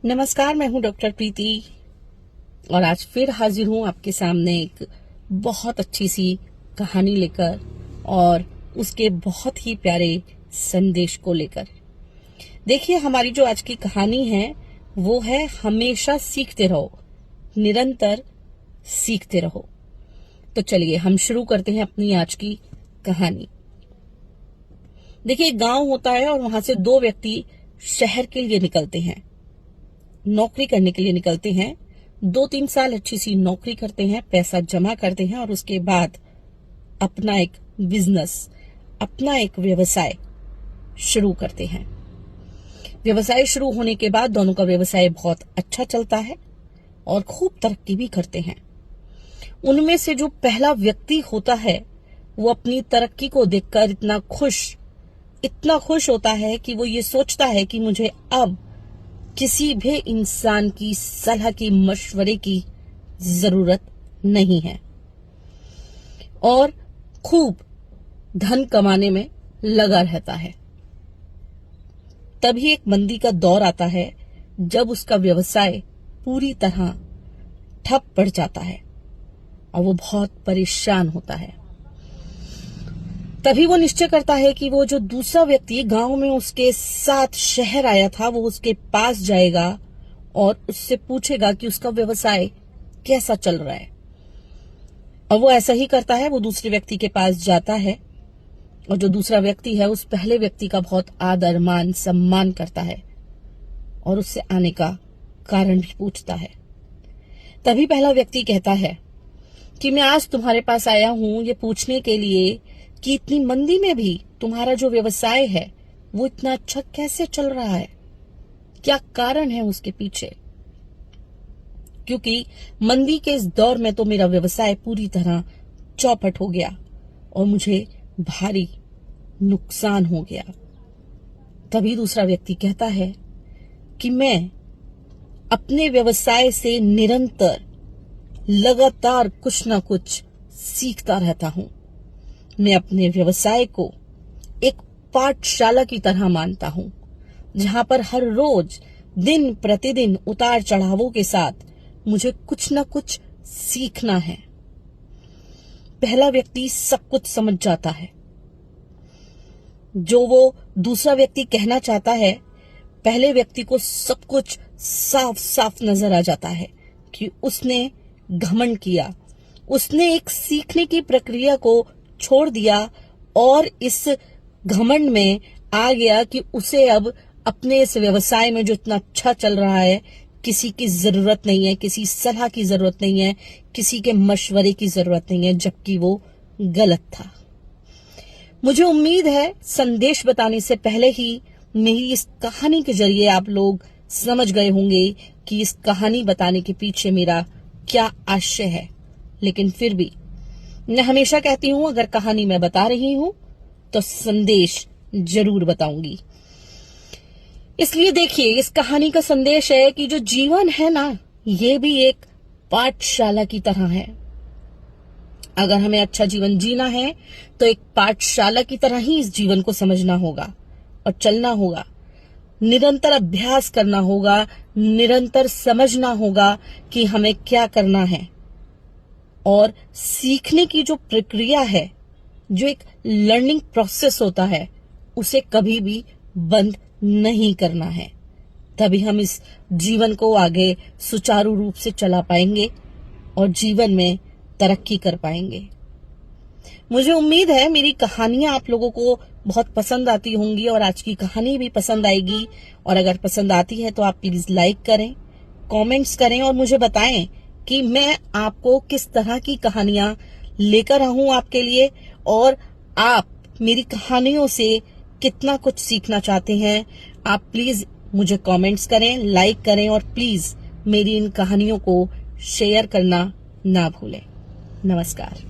नमस्कार, मैं हूं डॉक्टर प्रीति और आज फिर हाजिर हूं आपके सामने एक बहुत अच्छी सी कहानी लेकर और उसके बहुत ही प्यारे संदेश को लेकर। देखिए, हमारी जो आज की कहानी है वो है हमेशा सीखते रहो, निरंतर सीखते रहो। तो चलिए हम शुरू करते हैं अपनी आज की कहानी। देखिए, एक गांव होता है और वहां से दो व्यक्ति शहर के लिए निकलते हैं, नौकरी करने के लिए निकलते हैं। 2-3 साल अच्छी सी नौकरी करते हैं, पैसा जमा करते हैं और उसके बाद अपना एक बिजनेस, अपना एक व्यवसाय शुरू करते हैं। व्यवसाय शुरू होने के बाद दोनों का व्यवसाय बहुत अच्छा चलता है और खूब तरक्की भी करते हैं। उनमें से जो पहला व्यक्ति होता है वो अपनी तरक्की को देखकर इतना खुश होता है कि वो ये सोचता है कि मुझे अब किसी भी इंसान की सलाह की, मशवरे की जरूरत नहीं है और खूब धन कमाने में लगा रहता है। तभी एक मंदी का दौर आता है जब उसका व्यवसाय पूरी तरह ठप पड़ जाता है और वो बहुत परेशान होता है। तभी वो निश्चय करता है कि वो जो दूसरा व्यक्ति गांव में उसके साथ शहर आया था वो उसके पास जाएगा और उससे पूछेगा कि उसका व्यवसाय कैसा चल रहा है। और वो ऐसा ही करता है, वो दूसरे व्यक्ति के पास जाता है और जो दूसरा व्यक्ति है उस पहले व्यक्ति का बहुत आदर, मान, सम्मान करता है और उससे आने का कारण भी पूछता है। तभी पहला व्यक्ति कहता है कि मैं आज तुम्हारे पास आया हूं ये पूछने के लिए कि इतनी मंदी में भी तुम्हारा जो व्यवसाय है वो इतना अच्छा कैसे चल रहा है, क्या कारण है उसके पीछे। क्योंकि मंदी के इस दौर में तो मेरा व्यवसाय पूरी तरह चौपट हो गया और मुझे भारी नुकसान हो गया। तभी दूसरा व्यक्ति कहता है कि मैं अपने व्यवसाय से निरंतर लगातार कुछ ना कुछ सीखता रहता हूं। मैं अपने व्यवसाय को एक पाठशाला की तरह मानता हूं, जहां पर हर रोज दिन प्रतिदिन उतार चढ़ावों के साथ मुझे कुछ ना कुछ सीखना है। पहला व्यक्ति सब कुछ समझ जाता है। जो वो दूसरा व्यक्ति कहना चाहता है, पहले व्यक्ति को सब कुछ साफ साफ नजर आ जाता है कि उसने घमंड किया, उसने एक सीखने की प्रक्रिया को छोड़ दिया और इस घमंड में आ गया कि उसे अब अपने इस व्यवसाय में जो इतना अच्छा चल रहा है किसी की जरूरत नहीं है, किसी सलाह की जरूरत नहीं है, किसी के मशवरे की जरूरत नहीं है, जबकि वो गलत था। मुझे उम्मीद है संदेश बताने से पहले ही मेरी इस कहानी के जरिए आप लोग समझ गए होंगे कि इस कहानी बताने के पीछे मेरा क्या आशय है। लेकिन फिर भी मैं हमेशा कहती हूं, अगर कहानी मैं बता रही हूं तो संदेश जरूर बताऊंगी। इसलिए देखिए, इस कहानी का संदेश है कि जो जीवन है ना, ये भी एक पाठशाला की तरह है। अगर हमें अच्छा जीवन जीना है तो एक पाठशाला की तरह ही इस जीवन को समझना होगा और चलना होगा। निरंतर अभ्यास करना होगा, निरंतर समझना होगा कि हमें क्या करना है और सीखने की जो प्रक्रिया है, जो एक लर्निंग प्रोसेस होता है, उसे कभी भी बंद नहीं करना है। तभी हम इस जीवन को आगे सुचारू रूप से चला पाएंगे और जीवन में तरक्की कर पाएंगे। मुझे उम्मीद है मेरी कहानियां आप लोगों को बहुत पसंद आती होंगी और आज की कहानी भी पसंद आएगी। और अगर पसंद आती है तो आप प्लीज लाइक करें, कमेंट्स करें और मुझे बताएं कि मैं आपको किस तरह की कहानियां लेकर आऊं आपके लिए और आप मेरी कहानियों से कितना कुछ सीखना चाहते हैं। आप प्लीज मुझे कमेंट्स करें, लाइक करें और प्लीज मेरी इन कहानियों को शेयर करना ना भूलें। नमस्कार।